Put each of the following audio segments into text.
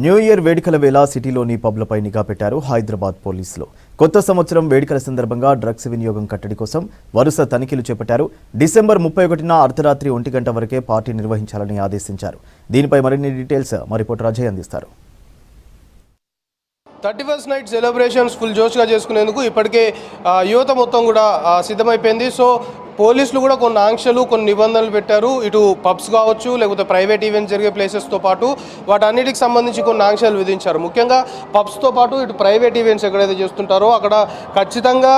New year వేడుకల వేళ సిటీలోని పబ్లపై నిఘా పెట్టారు హైదరాబాద్ పోలీసులు. కొత్త సంవత్సరం వేడుకల సందర్భంగా డ్రగ్స్ వినియోగం కట్టడి కోసం వరుస తనిఖీలు చేపట్టారు. డిసెంబర్ 31న అర్ధరాత్రి 1 గంట వరకే పార్టీ నిర్వహించాలని ఆదేశించారు. దీనిపై మరిన్ని డీటెయిల్స్ మా రిపోర్టర్ అజయ్ అందిస్తారు. 31st నైట్ సెలబ్రేషన్స్ ఫుల్ జోష్గా చేసుకునేందుకు ఇప్పటికే యువత మొత్తం కూడా సిద్ధమైపోయింది. సో పోలీసులు కూడా కొన్ని ఆంక్షలు కొన్ని నిబంధనలు పెట్టారు. ఇటు పబ్స్ కావచ్చు లేకపోతే ప్రైవేట్ ఈవెంట్స్ జరిగే ప్లేసెస్తో పాటు వాటన్నిటికి సంబంధించి కొన్ని ఆంక్షలు విధించారు. ముఖ్యంగా పబ్స్తో పాటు ఇటు ప్రైవేట్ ఈవెంట్స్ ఎక్కడైతే చేస్తుంటారో అక్కడ ఖచ్చితంగా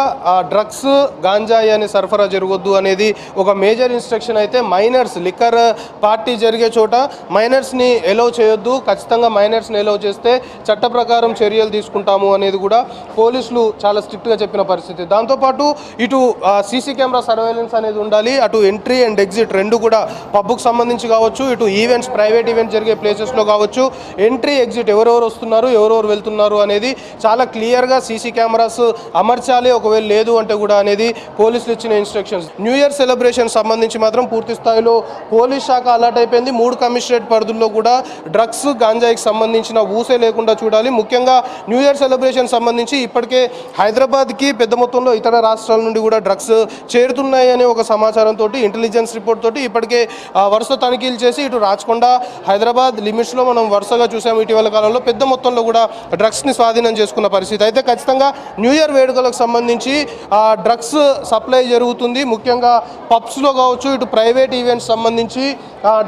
డ్రగ్స్ గాంజాయి అనే సరఫరా జరగొద్దు అనేది ఒక మేజర్ ఇన్స్ట్రక్షన్ అయితే మైనర్స్ లిక్కర్ పార్టీ జరిగే చోట మైనర్స్ని ఎలౌ చేయొద్దు, ఖచ్చితంగా మైనర్స్ని ఎలౌ చేస్తే చట్ట ప్రకారం చర్యలు తీసుకుంటాము అనేది కూడా పోలీసులు చాలా స్ట్రిక్ట్గా చెప్పిన పరిస్థితి. దాంతోపాటు ఇటు సీసీ కెమెరా సర్వేలెన్స్ అనేది ఉండాలి. అటు ఎంట్రీ అండ్ ఎగ్జిట్ రెండు కూడా పబ్కు సంబంధించి కావచ్చు, ఇటు ఈవెంట్స్ ప్రైవేట్ ఈవెంట్స్ జరిగే ప్లేసెస్లో కావచ్చు, ఎంట్రీ ఎగ్జిట్ ఎవరెవరు వస్తున్నారు ఎవరెవరు వెళ్తున్నారు అనేది చాలా క్లియర్గా సీసీ కెమెరాస్ అమర్చాలి. ఒకవేళ లేదు అంటే కూడా అనేది పోలీసులు ఇచ్చిన ఇన్స్ట్రక్షన్స్. న్యూ ఇయర్ సెలబ్రేషన్ సంబంధించి మాత్రం పూర్తి స్థాయిలో పోలీస్ శాఖ అలర్ట్ అయిపోయింది. 3 కమిషనరేట్ పరిధుల్లో కూడా డ్రగ్స్ గాంజాయికి సంబంధించిన ఊసే లేకుండా చూడాలి. ముఖ్యంగా న్యూ ఇయర్ సెలబ్రేషన్ సంబంధించి ఇప్పటికే హైదరాబాద్కి పెద్ద మొత్తంలో ఇతర రాష్ట్రాల నుండి కూడా డ్రగ్స్ చేరుతున్నాయి అనే ఒక సమాచారంతో ఇంటెలిజెన్స్ రిపోర్ట్ తోటి ఇప్పటికే వరుస తనిఖీలు చేసి ఇటు రాచకొండ హైదరాబాద్ లిమిట్స్లో మనం వరుసగా చూసాము. ఇటీవల కాలంలో పెద్ద మొత్తంలో కూడా డ్రగ్స్ని స్వాధీనం చేసుకున్న పరిస్థితి. అయితే ఖచ్చితంగా న్యూ ఇయర్ వేడుకలకు సంబంధించి డ్రగ్స్ సప్లై జరుగుతుంది. ముఖ్యంగా పబ్స్లో కావచ్చు ఇటు ప్రైవేట్ ఈవెంట్స్ సంబంధించి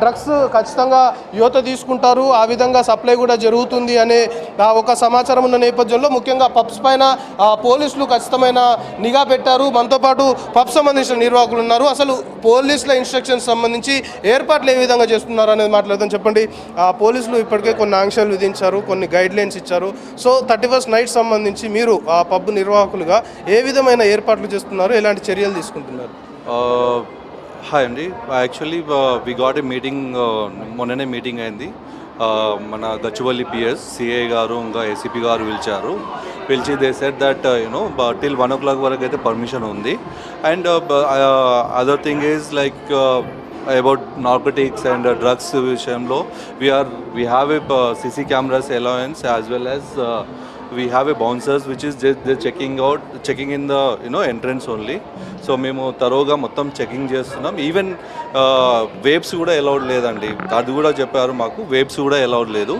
డ్రగ్స్ ఖచ్చితంగా యువత తీసుకుంటారు, ఆ విధంగా సప్లై కూడా జరుగుతుంది అనే ఒక సమాచారం ఉన్న నేపథ్యంలో ముఖ్యంగా పబ్స్ పైన పోలీసులు ఖచ్చితమైన నిఘా పెట్టారు. మనతో పాటు పబ్స్ సంబంధించిన నిర్వాహకులు ఉన్నారు. అసలు పోలీసుల ఇన్స్ట్రక్షన్స్ సంబంధించి ఏర్పాట్లు ఏ విధంగా చేస్తున్నారు అనేది మాట్లాడదాం. చెప్పండి, పోలీసులు ఇప్పటికే కొన్ని ఆంక్షలు విధించారు, కొన్ని గైడ్ లైన్స్ ఇచ్చారు. సో 31st నైట్ సంబంధించి మీరు ఆ పబ్ నిర్వాహకులుగా ఏ విధమైన ఏర్పాట్లు చేస్తున్నారు, ఎలాంటి చర్యలు తీసుకుంటున్నారు? హాయ్ అండి, actually we got a meeting, మొన్ననే మీటింగ్ అయింది. మన గచ్చిబౌలి పిఎస్ సిఐ గారు ఇంకా ఏసీపీ గారు పిలిచి they said that till 1 o'clock వరకు అయితే పర్మిషన్ ఉంది. And other thing is like about narcotics and drugs విషయంలో we have a CC cameras allowance as well as we have a bouncers which is they're checking in the entrance only. So మేము తరోగా మొత్తం checking చేస్తున్నాం. Even వేబ్స్ కూడా allowed లేదండి, అది కూడా చెప్పారు మాకు. వేబ్స్ కూడా అలౌడ్ లేదు.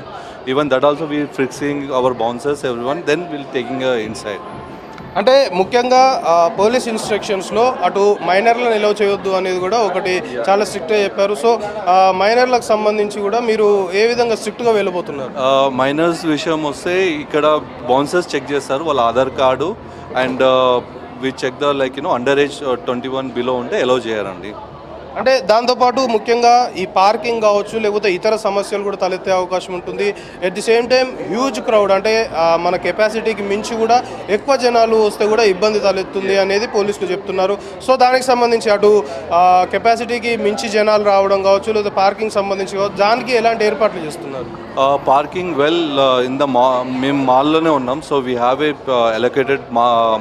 Even that also we fixing our bouncers everyone then will taking inside. అంటే ముఖ్యంగా పోలీస్ ఇన్స్ట్రక్షన్స్లో అటు మైనర్లను ఎలౌ చేయొద్దు అనేది కూడా ఒకటి చాలా స్ట్రిక్ట్గా చెప్పారు. సో మైనర్లకు సంబంధించి కూడా మీరు ఏ విధంగా స్ట్రిక్ట్గా వెళ్ళబోతున్నారు? మైనర్స్ విషయం వస్తే ఇక్కడ బౌన్సర్స్ చెక్ చేస్తారు వాళ్ళ Aadhaar card and we check the under age 21 below ఉంటే ఎలౌ చేయరండి. అంటే దాంతోపాటు ముఖ్యంగా ఈ పార్కింగ్ కావచ్చు లేకపోతే ఇతర సమస్యలు కూడా తలెత్తే అవకాశం ఉంటుంది. At the same time huge crowd, అంటే మన కెపాసిటీకి మించి కూడా ఎక్కువ జనాలు వస్తే కూడా ఇబ్బంది తలెత్తుంది అనేది పోలీసులు చెప్తున్నారు. సో దానికి సంబంధించి అటు కెపాసిటీకి మించి జనాలు రావడం కావచ్చు లేదా పార్కింగ్ సంబంధించి కావచ్చు, దానికి ఎలాంటి ఏర్పాట్లు చేస్తున్నారు? పార్కింగ్ ఇన్ ద మేము మాల్లోనే ఉన్నాం. So we have A allocated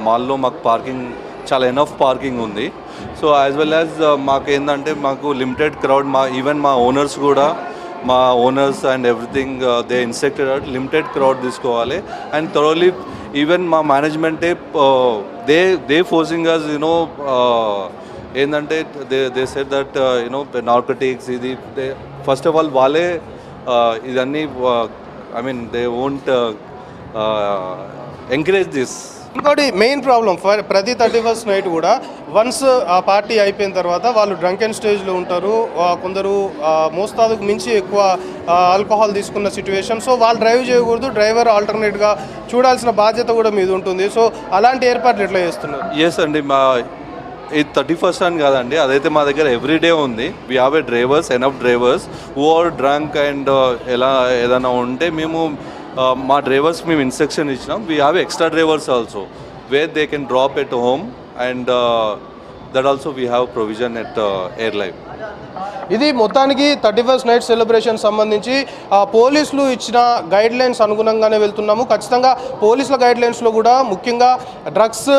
మాల్లో మాకు పార్కింగ్ చాలా ఎనఫ్ పార్కింగ్ ఉంది. సో యాజ్ వెల్ యాజ్ మాకు ఏంటంటే మాకు లిమిటెడ్ క్రౌడ్, ఈవెన్ మా owners and everything they instructed limited crowd తీసుకోవాలి. అండ్ థరోలీ ఈవెన్ మా మేనేజ్మెంటే దే ఫోర్సింగ్ అస్ ఏంటంటే దే సెడ్ దట్ నార్కోటిక్స్ ఇది ఫస్ట్ ఆఫ్ ఆల్ వాళ్ళే ఇదన్నీ దే వోంట్ ఎంకరేజ్ దిస్. ఇంకోటి మెయిన్ ప్రాబ్లం ప్రతి 31st నైట్ కూడా వన్స్ ఆ పార్టీ అయిపోయిన తర్వాత వాళ్ళు డ్రంక్ అండ్ స్టేజ్లో ఉంటారు. కొందరు మోస్తాదుకు మించి ఎక్కువ ఆల్కహాల్ తీసుకున్న సిచ్యువేషన్. సో వాళ్ళు డ్రైవ్ చేయకూడదు, డ్రైవర్ ఆల్టర్నేట్గా చూడాల్సిన బాధ్యత కూడా మీద ఉంటుంది. సో అలాంటి ఏర్పాట్లు ఎట్లా చేస్తున్నారు? ఎస్ అండి, ఇది 31st అని కాదండి, అదైతే మా దగ్గర ఎవ్రీడే ఉంది. We have a enough drivers who are drunk and ఎలా ఏదైనా ఉంటే మేము మా డ్రైవర్స్ మేము ఇన్స్ట్రక్షన్ ఇచ్చినాం. We have extra drivers also where they can drop at home and that also we have provision at air life. ఇది మొత్తానికి 31st night celebration సంబంధించి పోలీసులు ఇచ్చిన గైడ్ లైన్స్ అనుగుణంగానే వెళ్తున్నాము. ఖచ్చితంగా పోలీసుల గైడ్ లైన్స్లో కూడా ముఖ్యంగా డ్రగ్స్,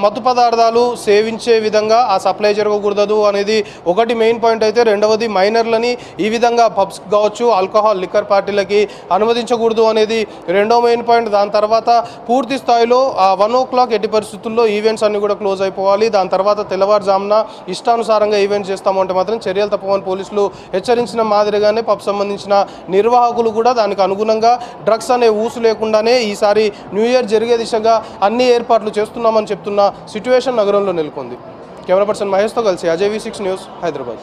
మత్తు పదార్థాలు సేవించే విధంగా ఆ సప్లై జరగకూడదు అనేది ఒకటి మెయిన్ పాయింట్ అయితే, రెండవది మైనర్లని ఈ విధంగా పబ్స్ కావచ్చు, ఆల్కహాల్ లిక్కర్ పార్టీలకి అనుమతించకూడదు అనేది రెండో మెయిన్ పాయింట్. దాని తర్వాత పూర్తి స్థాయిలో 1 o'clock ఎట్టి పరిస్థితుల్లో ఈవెంట్స్ అన్ని కూడా క్లోజ్ అయిపోవాలి. దాని తర్వాత తెల్లవారుజామున ఇష్టానుసారంగా ఈవెంట్స్ చేస్తామంటే మాత్రం చర్యలు తప్పవని పోలీసులు హెచ్చరించిన మాదిరిగానే పబ్ సంబంధించిన నిర్వాహకులు కూడా దానికి అనుగుణంగా డ్రగ్స్ అనే ఊసు లేకుండానే ఈసారి న్యూ ఇయర్ జరిగే దిశగా అన్ని ఏర్పాట్లు చేస్తున్నామని చెప్తున్న సిట్యుయేషన్ నగరంలో నెలకొంది. కెమెరా పర్సన్ మహేష్తో కలిసి అజయ్ V6 న్యూస్, హైదరాబాద్.